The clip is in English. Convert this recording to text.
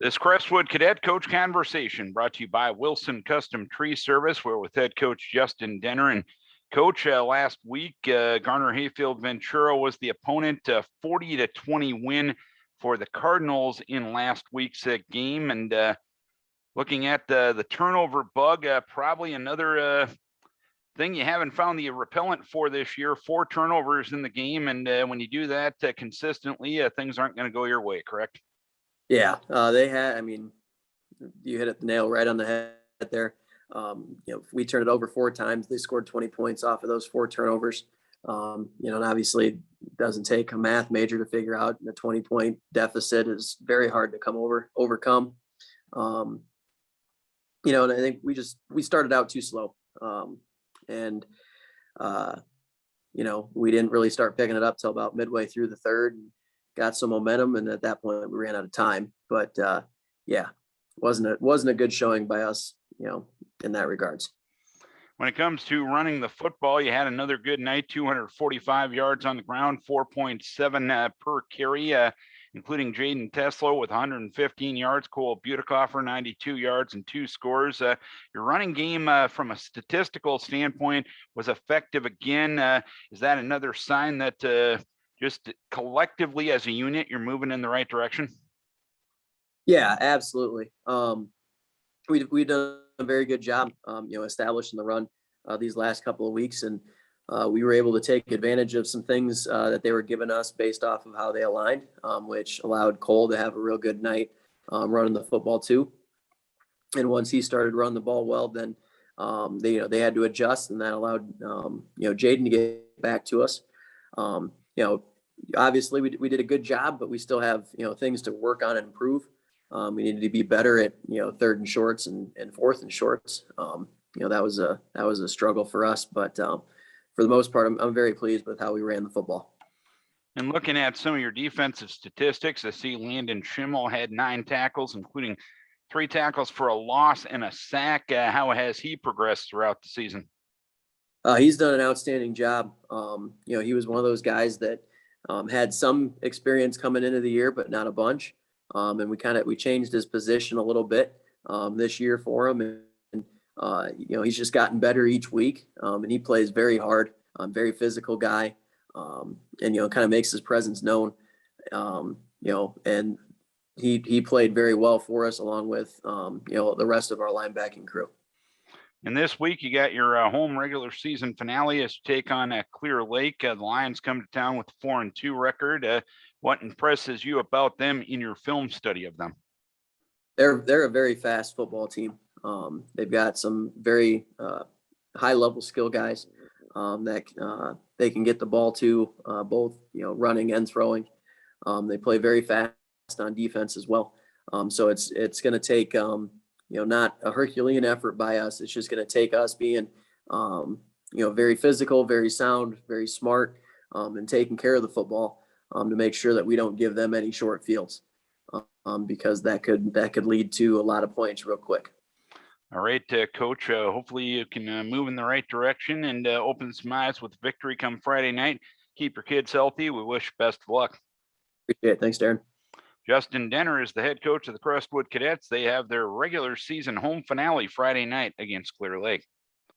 This Crestwood Cadet Coach Conversation brought to you by Wilson Custom Tree Service. We're with head coach Justin Denner. And coach, last week, Garner Hayfield Ventura was the opponent, 40-20 win for the Cardinals in last week's game. And looking at the turnover bug, probably another thing you haven't found the repellent for this year. 4 turnovers in the game. And when you do that consistently, things aren't going to go your way, correct? Yeah, they had. I mean, you hit it the nail right on the head there. We turned it over 4 times. They scored 20 points off of those 4 turnovers. And obviously it doesn't take a math major to figure out the 20-point deficit is very hard to overcome. And I think we started out too slow. We didn't really start picking it up till about midway through the third. And got some momentum, and at that point we ran out of time. But wasn't a good showing by us, in that regards. When it comes to running the football, you had another good night, 245 yards on the ground, 4.7 per carry, including Jaden Teslo with 115 yards, Cole Butikoffer 92 yards and 2 scores. Your running game from a statistical standpoint was effective again. Is that another sign that just collectively as a unit, you're moving in the right direction? Yeah, absolutely. We've done a very good job, establishing the run these last couple of weeks, and we were able to take advantage of some things that they were giving us based off of how they aligned, which allowed Cole to have a real good night running the football too. And once he started running the ball well, then they had to adjust, and that allowed Jaden to get back to us. Obviously we did a good job, but we still have, things to work on and improve. We needed to be better at, 3rd and shorts and 4th and shorts. That was a struggle for us, but for the most part, I'm very pleased with how we ran the football. And looking at some of your defensive statistics, I see Landon Schimmel had 9 tackles, including 3 tackles for a loss and a sack. How has he progressed throughout the season? He's done an outstanding job. He was one of those guys that had some experience coming into the year, but not a bunch. And we changed his position a little bit this year for him. And he's just gotten better each week. And he plays very hard, very physical guy. And kind of makes his presence known. And he played very well for us, along with the rest of our linebacking crew. And this week, you got your home regular season finale as you take on Clear Lake. The Lions come to town with a 4-2 record. What impresses you about them in your film study of them? They're a very fast football team. They've got some very high level skill guys that they can get the ball to, both running and throwing. They play very fast on defense as well. So it's going to take not a Herculean effort by us. It's just going to take us being, very physical, very sound, very smart, and taking care of the football to make sure that we don't give them any short fields, because that could lead to a lot of points real quick. All right, Coach, hopefully you can move in the right direction and open some eyes with victory come Friday night. Keep your kids healthy. We wish best of luck. Appreciate it. Thanks, Darren. Justin Denner is the head coach of the Crestwood Cadets. They have their regular season home finale Friday night against Clear Lake.